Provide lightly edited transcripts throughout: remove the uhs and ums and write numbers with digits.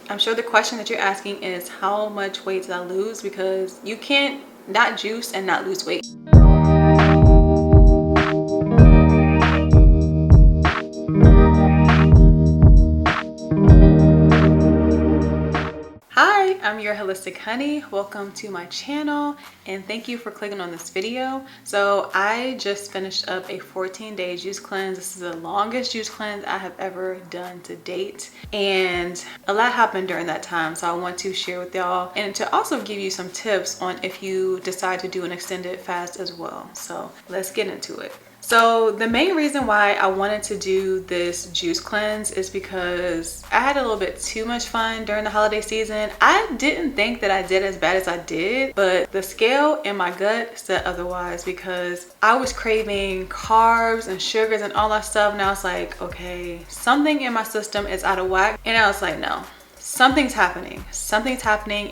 I'm sure the question that you're asking is how much weight did I lose? Because you can't not juice and not lose weight. Hi, I'm your Holistic Honey. Welcome to my channel and thank you for clicking on this video. So I just finished up a 14-day juice cleanse. This is the longest juice cleanse I have ever done to date, and a lot happened during that time, so I want to share with y'all and to also give you some tips on if you decide to do an extended fast as well. So let's get into it. So the main reason why I wanted to do this juice cleanse is because I had a little bit too much fun during the holiday season. I didn't think that I did as bad as I did, but the scale in my gut said otherwise because I was craving carbs and sugars and all that stuff. And I was like, okay, something in my system is out of whack. And I was like, no. Something's happening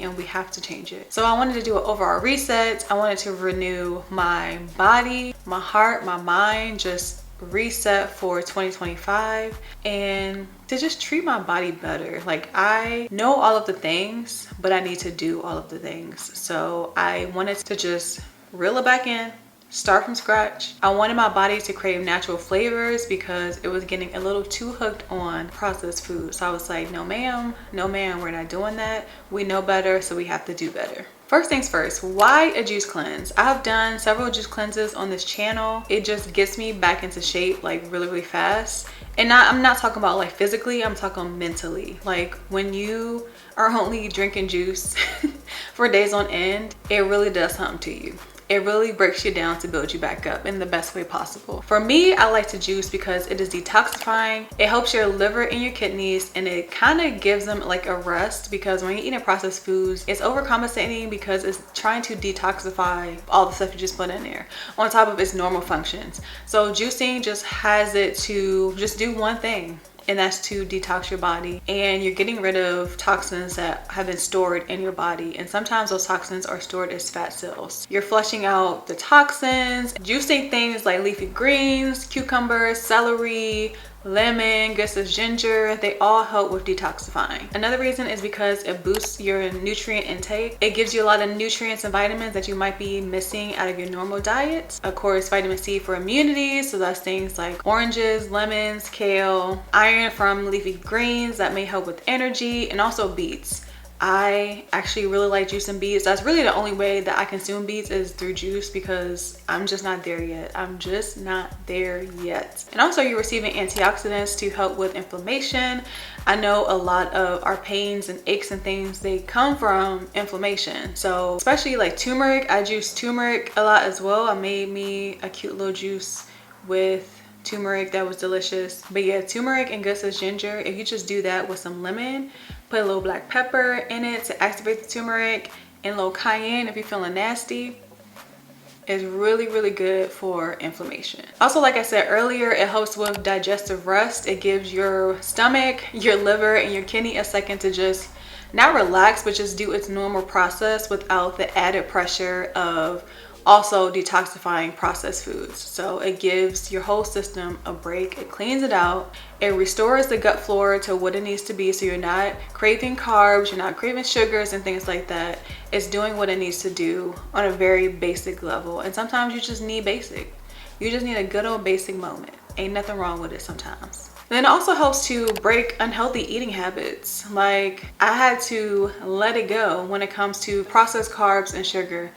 and we have to change it. So I wanted to do an overall reset. I wanted to renew my body, my heart, my mind, just reset for 2025 and to just treat my body better. Like, I know all of the things, but I need to do all of the things. So I wanted to just reel it back in, start from scratch. I wanted my body to crave natural flavors because it was getting a little too hooked on processed food. So I was like, no ma'am, we're not doing that. We know better, so we have to do better. First things first, why a juice cleanse? I have done several juice cleanses on this channel. It just gets me back into shape like really fast. And I'm not talking about like physically, I'm talking mentally. Like, when you are only drinking juice for days on end, it really does something to you. It really breaks you down to build you back up in the best way possible. For me, I like to juice because it is detoxifying. It helps your liver and your kidneys, and it kind of gives them like a rest, because when you're eating processed foods, it's overcompensating because it's trying to detoxify all the stuff you just put in there on top of its normal functions. So juicing just has it to just do one thing, and that's to detox your body, and you're getting rid of toxins that have been stored in your body. And sometimes those toxins are stored as fat cells. You're flushing out the toxins. Juicing things like leafy greens, cucumbers, celery, lemon, good as ginger, they all help with detoxifying. Another reason is because it boosts your nutrient intake. It gives you a lot of nutrients and vitamins that you might be missing out of your normal diet. Of course, vitamin C for immunity, so that's things like oranges, lemons, kale, iron from leafy greens that may help with energy, and also beets. I actually really like juicing beets. That's really the only way that I consume beets is through juice, because I'm just not there yet. And also, you're receiving antioxidants to help with inflammation. I know a lot of our pains and aches and things, they come from inflammation. So especially like turmeric, I juice turmeric a lot as well. I made me a cute little juice with turmeric that was delicious. But yeah, turmeric and good as ginger, if you just do that with some lemon, put a little black pepper in it to activate the turmeric, and a little cayenne if you're feeling nasty, is really good for inflammation. Also, like I said earlier, it helps with digestive rest. It gives your stomach, your liver, and your kidney a second to just not relax, but just do its normal process without the added pressure of also detoxifying processed foods. So it gives your whole system a break. It cleans it out. It restores the gut flora to what it needs to be, so you're not craving carbs, you're not craving sugars and things like that. It's doing what it needs to do on a very basic level. And sometimes you just need basic. You just need a good old basic moment. Ain't nothing wrong with it sometimes. And then it also helps to break unhealthy eating habits. Like, I had to let it go when it comes to processed carbs and sugar.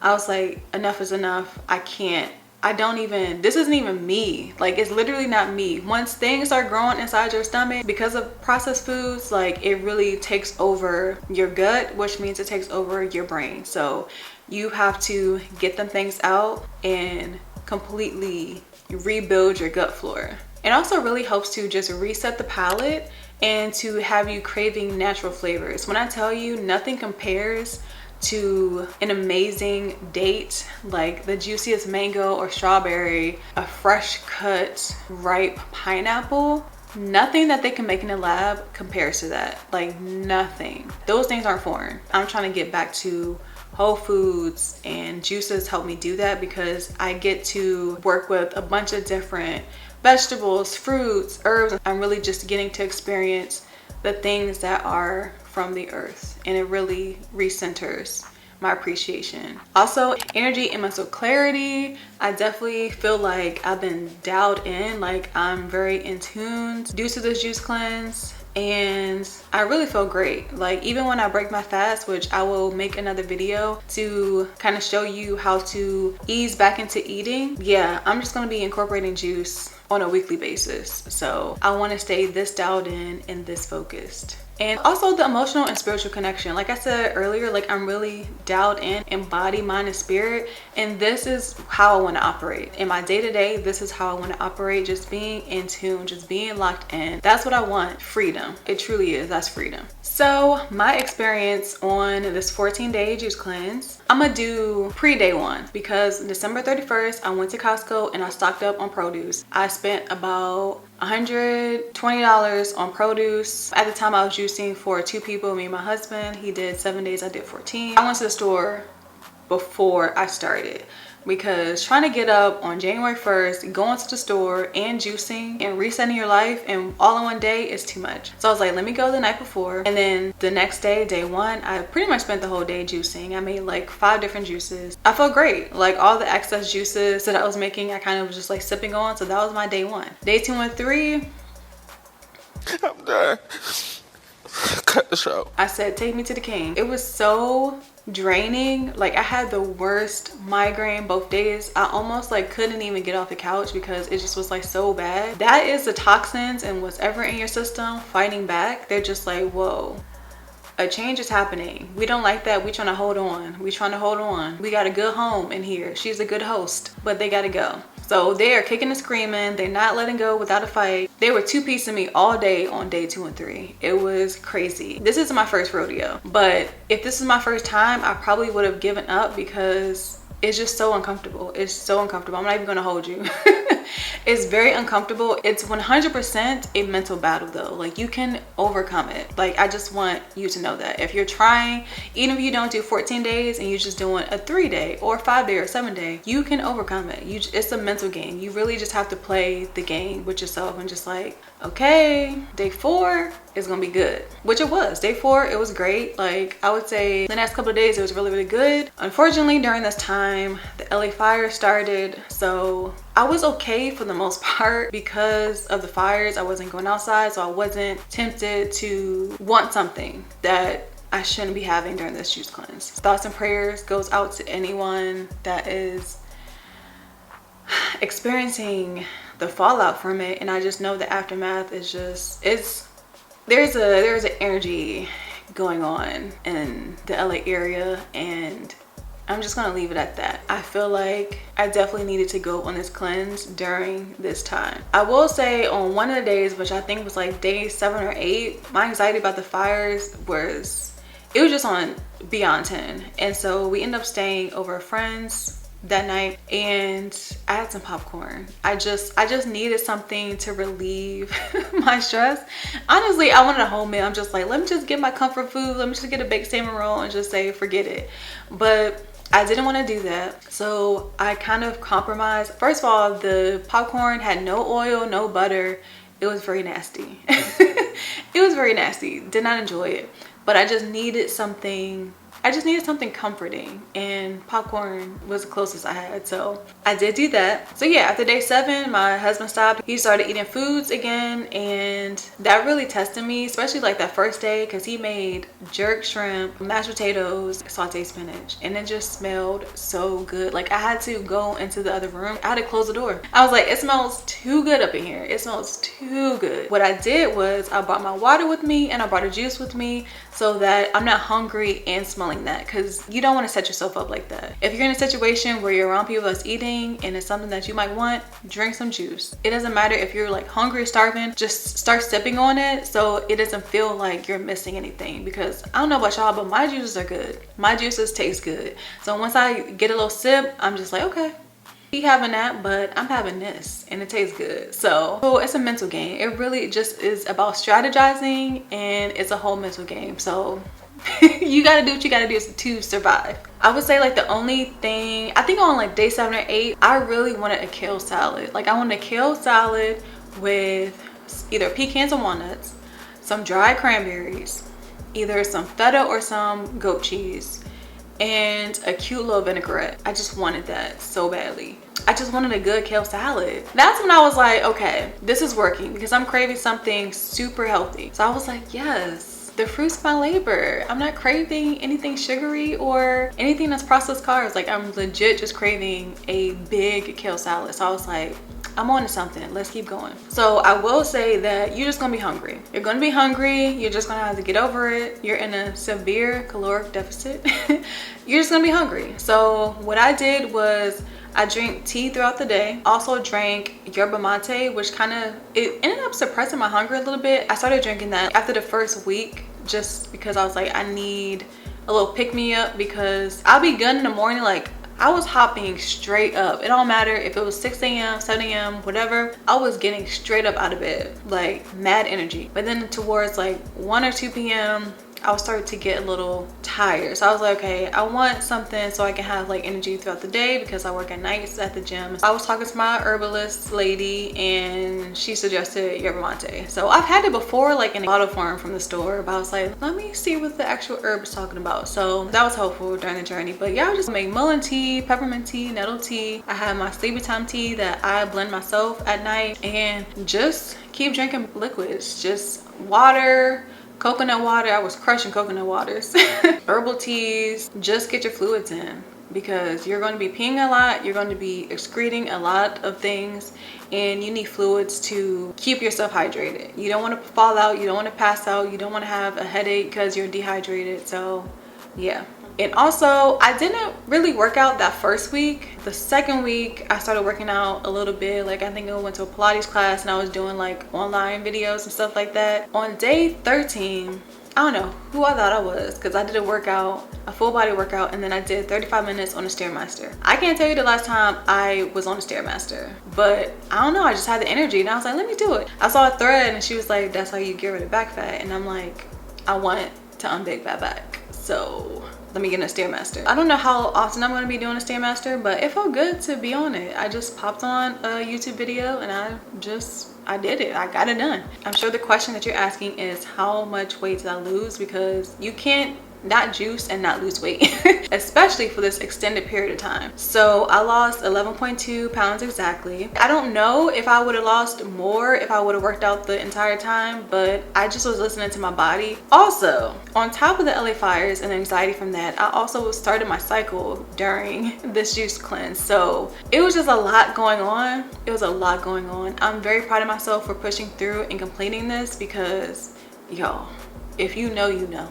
I was like, enough is enough. This isn't even me. Like, it's literally not me. Once things are growing inside your stomach because of processed foods, like, it really takes over your gut, which means it takes over your brain. So you have to get them things out and completely rebuild your gut flora. It also really helps to just reset the palate and to have you craving natural flavors. When I tell you, nothing compares to an amazing date like the juiciest mango or strawberry, a fresh cut ripe pineapple. Nothing that they can make in the lab compares to that. Like, nothing. Those things aren't foreign. I'm trying to get back to whole foods, and juices help me do that because I get to work with a bunch of different vegetables, fruits, herbs. I'm really just getting to experience the things that are from the earth, and it really recenters my appreciation. Also, energy and mental clarity. I definitely feel like I've been dialed in, like I'm very in tune due to this juice cleanse, and I really feel great. Like even when I break my fast, which I will make another video to kind of show you how to ease back into eating, yeah, I'm just going to be incorporating juice on a weekly basis. So I want to stay this dialed in and this focused. And also the emotional and spiritual connection. Like I said earlier, like I'm really dialed in body, mind, and spirit. And this is how I want to operate. In my day-to-day, this is how I want to operate. Just being in tune, just being locked in. That's what I want. Freedom. It truly is. That's freedom. So my experience on this 14-day juice cleanse, I'm gonna do pre-day one, because December 31st, I went to Costco and I stocked up on produce. I spent about $120 on produce. At the time I was juicing for 2 people, me and my husband. He did 7 days, I did 14. I went to the store before I started, because trying to get up on January 1st, going to the store and juicing and resetting your life and all in one day is too much. So I was like, let me go the night before, and then the next day, day one, I pretty much spent the whole day juicing. I made like 5 different juices. I felt great. Like all the excess juices that I was making, I kind of was just like sipping on. So that was my day one. Day 2 and 3, I'm done. Cut the show. I said, take me to the king. It was so draining. Like I had the worst migraine both days. I almost like couldn't even get off the couch because it just was like so bad. That is the toxins and whatever in your system fighting back. They're just like, whoa, a change is happening. We don't like that. We trying to hold on. We trying to hold on. We got a good home in here. She's a good host, but they gotta go. So they are kicking and screaming. They're not letting go without a fight. They were 2-piecing me all day on day 2 and 3. It was crazy. This is my first rodeo, but if this is my first time, I probably would have given up because it's just so uncomfortable. It's so uncomfortable. I'm not even gonna hold you. It's very uncomfortable. It's 100% a mental battle though. Like you can overcome it. Like I just want you to know that if you're trying, even if you don't do 14 days and you're just doing a 3-day or 5-day or 7-day, you can overcome it. It's a mental game. You really just have to play the game with yourself and just like, okay, day 4 is gonna be good, which it was. Day 4, it was great. Like I would say the next couple of days, it was really, really good. Unfortunately, during this time, the LA fire started. So I was okay for the most part because of the fires. I wasn't going outside, so I wasn't tempted to want something that I shouldn't be having during this juice cleanse. Thoughts and prayers goes out to anyone that is experiencing the fallout from it, and I just know the aftermath is just, there's an energy going on in the LA area, and I'm just gonna leave it at that. I feel like I definitely needed to go on this cleanse during this time. I will say on one of the days, which I think was like day 7 or 8, my anxiety about the fires was just on beyond 10. And so we ended up staying over at friends that night, and I had some popcorn. I just needed something to relieve my stress. Honestly, I wanted a whole meal. I'm just like, let me just get my comfort food. Let me just get a baked salmon roll and just say, forget it. But I didn't want to do that. So I kind of compromised. First of all, the popcorn had no oil, no butter. It was very nasty. It was very nasty. Did not enjoy it. But I just needed something comforting, and popcorn was the closest I had. So I did do that. So yeah, after day 7, my husband stopped. He started eating foods again, and that really tested me, especially like that first day, because he made jerk shrimp, mashed potatoes, sauteed spinach, and it just smelled so good. Like I had to go into the other room. I had to close the door. I was like, it smells too good up in here. It smells too good. What I did was I brought my water with me and I brought a juice with me so that I'm not hungry and smelling that, because you don't want to set yourself up like that. If you're in a situation where you're around people that's eating and it's something that you might want, drink some juice. It doesn't matter if you're like hungry or starving, just start sipping on it so it doesn't feel like you're missing anything. Because I don't know about y'all, but my juices are good. My juices taste good. So once I get a little sip, I'm just like, okay, he having that, but I'm having this and it tastes good. So it's a mental game. It really just is about strategizing, and it's a whole mental game. So you gotta do what you gotta do to survive. I would say like the only thing, I think on like day 7 or 8, I really wanted a kale salad. Like I wanted a kale salad with either pecans and walnuts, some dried cranberries, either some feta or some goat cheese, and a cute little vinaigrette. I just wanted that so badly. I just wanted a good kale salad. That's when I was like, okay, this is working, because I'm craving something super healthy. So I was like, yes, the fruits of my labor. I'm not craving anything sugary or anything that's processed carbs. Like, I'm legit just craving a big kale salad. So I was like, I'm on to something. Let's keep going. So I will say that you're just gonna be hungry. You're gonna be hungry. You're just gonna have to get over it. You're in a severe caloric deficit. You're just gonna be hungry. So what I did was I drank tea throughout the day. Also drank yerba mate, which it ended up suppressing my hunger a little bit. I started drinking that after the first week, just because I was like, I need a little pick-me-up, because I'll be good in the morning. Like, I was hopping straight up. It don't matter if it was 6 a.m., 7 a.m., whatever. I was getting straight up out of bed, like mad energy. But then towards like 1 or 2 p.m., I was starting to get a little tired. So I was like, okay, I want something so I can have like energy throughout the day, because I work at nights at the gym. I was talking to my herbalist lady and she suggested yerba mate. So I've had it before, like in a bottle form from the store, but I was like, let me see what the actual herb is talking about. So that was helpful during the journey. But yeah, I just make mullein tea, peppermint tea, nettle tea. I have my sleepy time tea that I blend myself at night, and just keep drinking liquids, just water, coconut water. I was crushing coconut waters. Herbal teas. Just get your fluids in, because you're going to be peeing a lot, you're going to be excreting a lot of things, and you need fluids to keep yourself hydrated. You don't want to fall out, you don't want to pass out, you don't want to have a headache because you're dehydrated. So yeah. And also, I didn't really work out that first week. The second week, I started working out a little bit. Like, I think I went to a Pilates class and I was doing like online videos and stuff like that. On day 13, I don't know who I thought I was, because I did a workout, a full body workout, and then I did 35 minutes on a Stairmaster. I can't tell you the last time I was on a Stairmaster, but I don't know, I just had the energy and I was like, let me do it. I saw a thread and she was like, that's how you get rid of back fat. And I'm like, I want to unbig that back. So let me get in a Stairmaster. I don't know how often I'm going to be doing a Stairmaster, but it felt good to be on it. I just popped on a YouTube video and I did it. I got it done. I'm sure the question that you're asking is, how much weight did I lose? Because you can't not juice and not lose weight, especially for this extended period of time. So I lost 11.2 pounds exactly. I don't know if I would have lost more if I would have worked out the entire time, but I just was listening to my body. Also, on top of the LA fires and the anxiety from that, I also started my cycle during this juice cleanse. So it was just a lot going on. It was a lot going on. I'm very proud of myself for pushing through and completing this, because y'all, if you know, you know.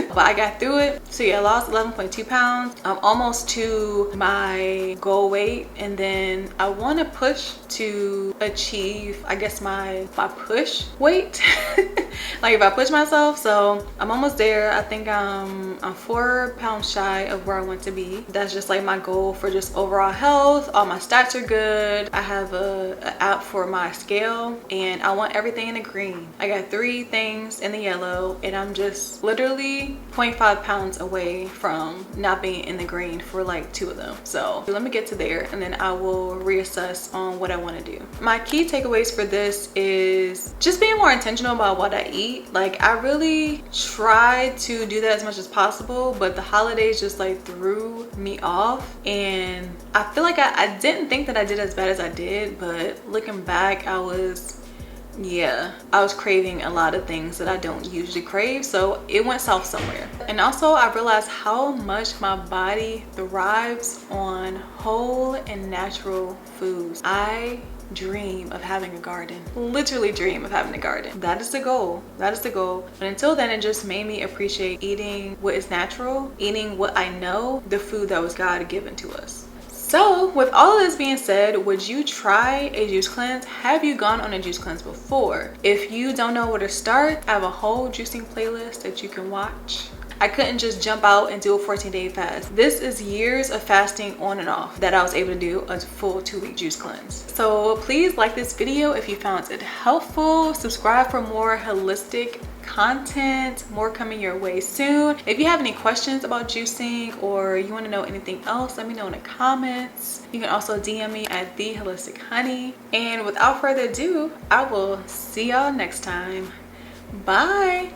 But I got through it. So yeah, I lost 11.2 pounds. I'm almost to my goal weight, and then I want to push to achieve, I guess, my push weight. Like, if I push myself. So I'm almost there. I think I'm 4 pounds shy of where I want to be. That's just like my goal for just overall health. All my stats are good. I have a app for my scale, and I want everything in the green. I got 3 things in the yellow, and I'm just literally 0.5 pounds away from not being in the green for like 2 of them. So let me get to there, and then I will reassess on what I want to do. My key takeaways for this is just being more intentional about what I eat. Like, I really try to do that as much as possible, but the holidays just like threw me off, and I feel like I didn't think that I did as bad as I did, but looking back, I was craving a lot of things that I don't usually crave. So it went south somewhere. And also, I realized how much my body thrives on whole and natural foods. I dream of having a garden. Literally dream of having a garden. That is the goal. That is the goal. But until then, it just made me appreciate eating what is natural, eating what I know, the food that was God given to us. So with all of this being said, would you try a juice cleanse? Have you gone on a juice cleanse before? If you don't know where to start, I have a whole juicing playlist that you can watch. I couldn't just jump out and do a 14-day fast. This is years of fasting on and off that I was able to do a full 2-week juice cleanse. So please like this video if you found it helpful. Subscribe for more holistic content, more coming your way soon. If you have any questions about juicing or you want to know anything else, let me know in the comments. You can also DM me at the Holistic Honey. And without further ado, I will see y'all next time. Bye.